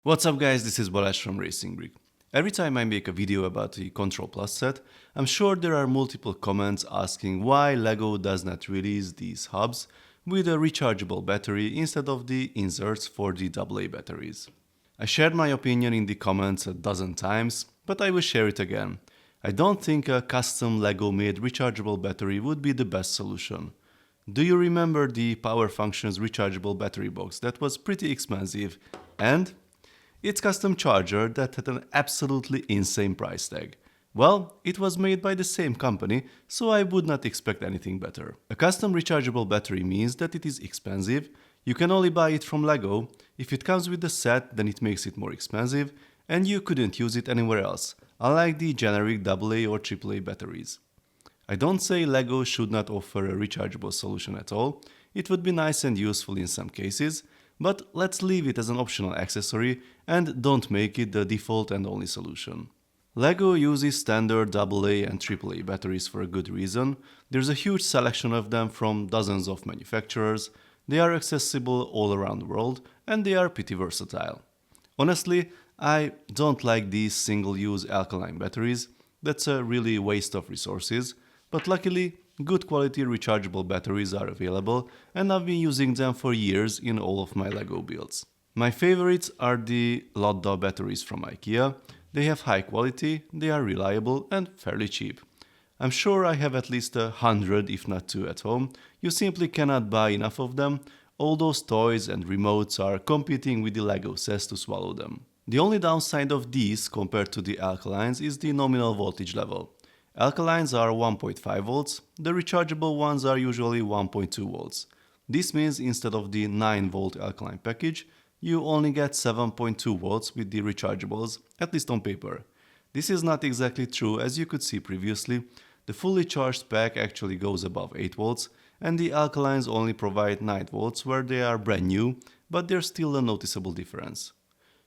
What's up guys, this is Balázs from RacingBrick. Every time I make a video about the Control Plus set, I'm sure there are multiple comments asking why LEGO does not release these hubs with a rechargeable battery instead of the inserts for the AA batteries. I shared my opinion in the comments a dozen times, but I will share it again. I don't think a custom LEGO made rechargeable battery would be the best solution. Do you remember the Power Functions rechargeable battery box that was pretty expensive and its custom charger that had an absolutely insane price tag? Well, it was made by the same company, so I would not expect anything better. A custom rechargeable battery means that it is expensive, you can only buy it from LEGO, if it comes with the set then it makes it more expensive, and you couldn't use it anywhere else, unlike the generic AA or AAA batteries. I don't say LEGO should not offer a rechargeable solution at all, it would be nice and useful in some cases, but let's leave it as an optional accessory and don't make it the default and only solution. LEGO uses standard AA and AAA batteries for a good reason. There's a huge selection of them from dozens of manufacturers, they are accessible all around the world and they are pretty versatile. Honestly, I don't like these single-use alkaline batteries, that's a really waste of resources, but luckily good quality rechargeable batteries are available and I've been using them for years in all of my LEGO builds. My favorites are the Lodda batteries from IKEA. They have high quality, they are reliable and fairly cheap. I'm sure I have at least 100 if not 2 at home. You simply cannot buy enough of them. All those toys and remotes are competing with the LEGO sets to swallow them. The only downside of these compared to the alkalines is the nominal voltage level. Alkalines are 1.5 volts, the rechargeable ones are usually 1.2 volts. This means instead of the 9 volt alkaline package, you only get 7.2 volts with the rechargeables, at least on paper. This is not exactly true, as you could see previously. The fully charged pack actually goes above 8 volts and the alkalines only provide 9 volts where they are brand new, but there's still a noticeable difference.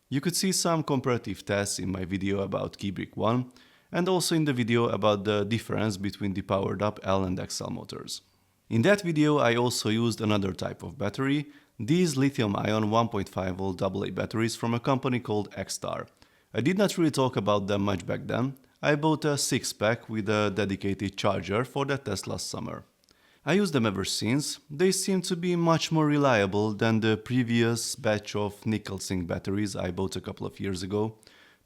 You could see some comparative tests in my video about KeyBrick 1 and also in the video about the difference between the powered up L and XL motors. In that video I also used another type of battery, these lithium-ion 1.5 volt AA batteries from a company called XTAR. I did not really talk about them much back then. I bought a 6-pack with a dedicated charger for that test last summer. I used them ever since. They seem to be much more reliable than the previous batch of nickel zinc batteries I bought a couple of years ago.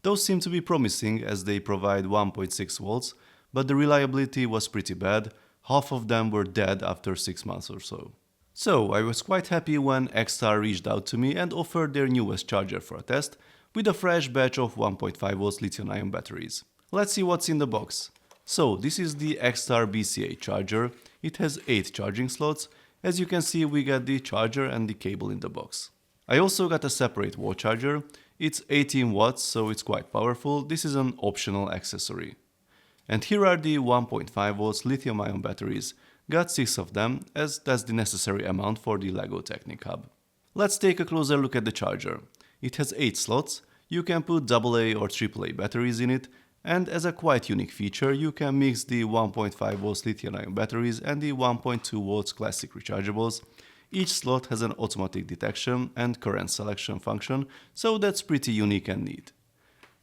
Those seem to be promising as they provide 1.6 volts, but the reliability was pretty bad. Half of them were dead after 6 months or so. So I was quite happy when XTAR reached out to me and offered their newest charger for a test with a fresh batch of 1.5 volts lithium-ion batteries. Let's see what's in the box. So this is the XTAR BC8 charger. It has 8 charging slots. As you can see, we got the charger and the cable in the box. I also got a separate wall charger. It's 18 watts, so it's quite powerful. This is an optional accessory. And here are the 1.5 volts lithium-ion batteries. Got 6 of them, as that's the necessary amount for the LEGO Technic Hub. Let's take a closer look at the charger. It has 8 slots. You can put AA or AAA batteries in it, and as a quite unique feature, you can mix the 1.5 volts lithium-ion batteries and the 1.2 volts classic rechargeables. Each slot has an automatic detection and current selection function, so that's pretty unique and neat.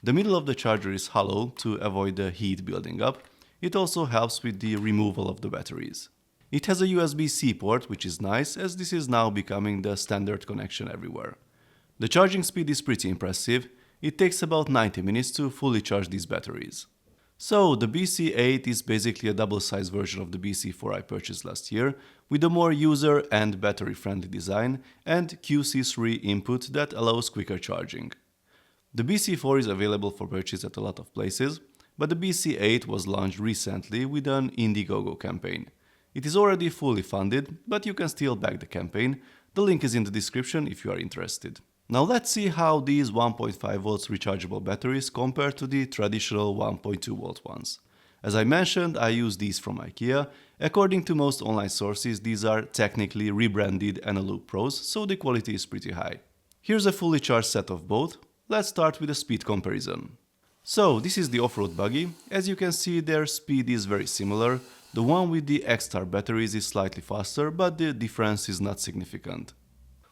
The middle of the charger is hollow to avoid the heat building up. It also helps with the removal of the batteries. It has a USB-C port, which is nice as this is now becoming the standard connection everywhere. The charging speed is pretty impressive. It takes about 90 minutes to fully charge these batteries. So the BC8 is basically a double-sized version of the BC4 I purchased last year, with a more user and battery-friendly design and QC3 input that allows quicker charging. The BC4 is available for purchase at a lot of places, but the BC8 was launched recently with an Indiegogo campaign. It is already fully funded, but you can still back the campaign. The link is in the description if you are interested. Now let's see how these 1.5 volts rechargeable batteries compare to the traditional 1.2 volt ones. As I mentioned, I use these from IKEA. According to most online sources, these are technically rebranded Eneloop Pros, so the quality is pretty high. Here's a fully charged set of both. Let's start with a speed comparison. So this is the off-road buggy. As you can see, their speed is very similar. The one with the XTAR batteries is slightly faster, but the difference is not significant.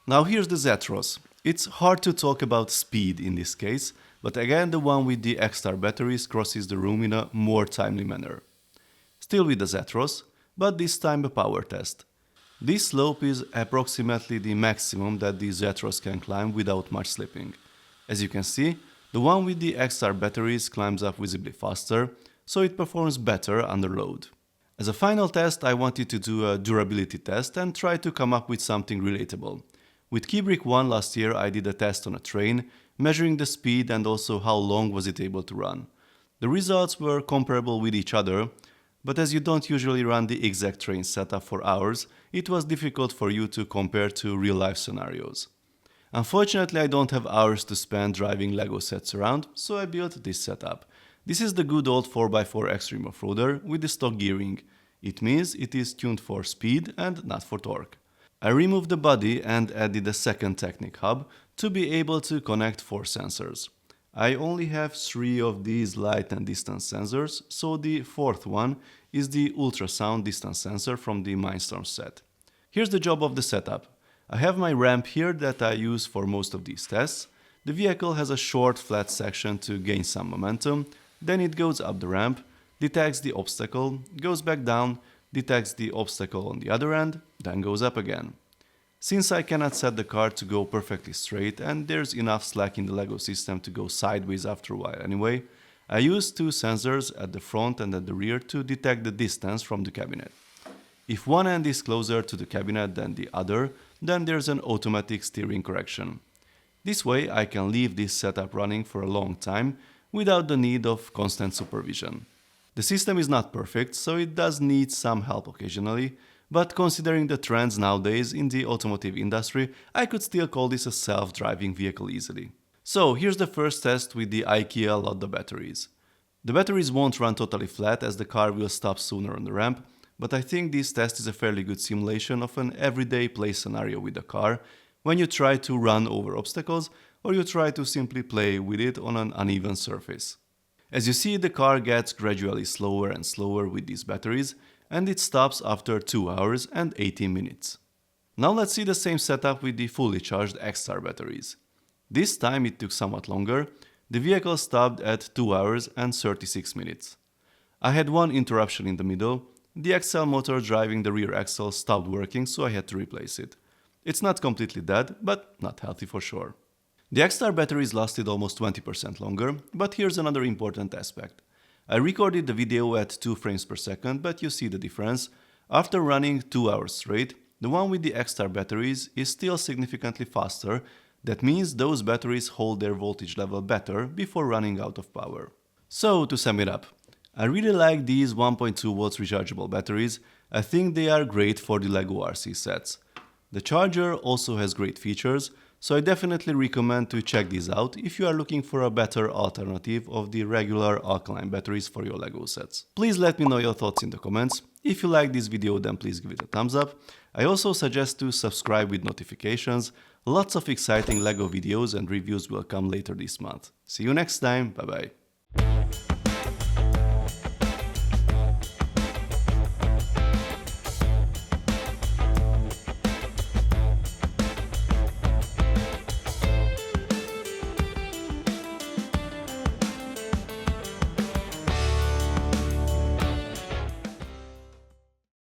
Now here's the Zetros. It's hard to talk about speed in this case, but again the one with the XTAR batteries crosses the room in a more timely manner. Still with the Zetros, but this time a power test. This slope is approximately the maximum that the Zetros can climb without much slipping. As you can see, the one with the XTAR batteries climbs up visibly faster, so it performs better under load. As a final test, I wanted to do a durability test and try to come up with something relatable. With KeyBrick 1 last year I did a test on a train, measuring the speed and also how long was it able to run. The results were comparable with each other, but as you don't usually run the exact train setup for hours, it was difficult for you to compare to real-life scenarios. Unfortunately, I don't have hours to spend driving LEGO sets around, so I built this setup. This is the good old 4x4 Extreme Off-Roader with the stock gearing. It means it is tuned for speed and not for torque. I removed the body and added a second Technic hub to be able to connect 4 sensors. I only have 3 of these light and distance sensors, so the fourth one is the ultrasound distance sensor from the Mindstorm set. Here's the job of the setup. I have my ramp here that I use for most of these tests. The vehicle has a short flat section to gain some momentum, then it goes up the ramp, detects the obstacle, goes back down, detects the obstacle on the other end, then goes up again. Since I cannot set the car to go perfectly straight and there's enough slack in the LEGO system to go sideways after a while anyway, I use 2 sensors at the front and at the rear to detect the distance from the cabinet. If one end is closer to the cabinet than the other, then there's an automatic steering correction. This way I can leave this setup running for a long time without the need of constant supervision. The system is not perfect, so it does need some help occasionally, but considering the trends nowadays in the automotive industry, I could still call this a self-driving vehicle easily. So here's the first test with the IKEA Lotto batteries. The batteries won't run totally flat as the car will stop sooner on the ramp, but I think this test is a fairly good simulation of an everyday play scenario with the car when you try to run over obstacles or you try to simply play with it on an uneven surface. As you see, the car gets gradually slower and slower with these batteries, and it stops after 2 hours and 18 minutes. Now let's see the same setup with the fully charged XTAR batteries. This time it took somewhat longer. The vehicle stopped at 2 hours and 36 minutes. I had one interruption in the middle. The axle motor driving the rear axle stopped working, so I had to replace it. It's not completely dead, but not healthy for sure. The XTAR batteries lasted almost 20% longer, but here's another important aspect. I recorded the video at 2 frames per second, but you see the difference. After running 2 hours straight, the one with the XTAR batteries is still significantly faster. That means those batteries hold their voltage level better before running out of power. So to sum it up, I really like these 1.2 volts rechargeable batteries. I think they are great for the LEGO RC sets. The charger also has great features, so I definitely recommend to check these out if you are looking for a better alternative of the regular alkaline batteries for your LEGO sets. Please let me know your thoughts in the comments. If you like this video, then please give it a thumbs up. I also suggest to subscribe with notifications. Lots of exciting LEGO videos and reviews will come later this month. See you next time, bye bye.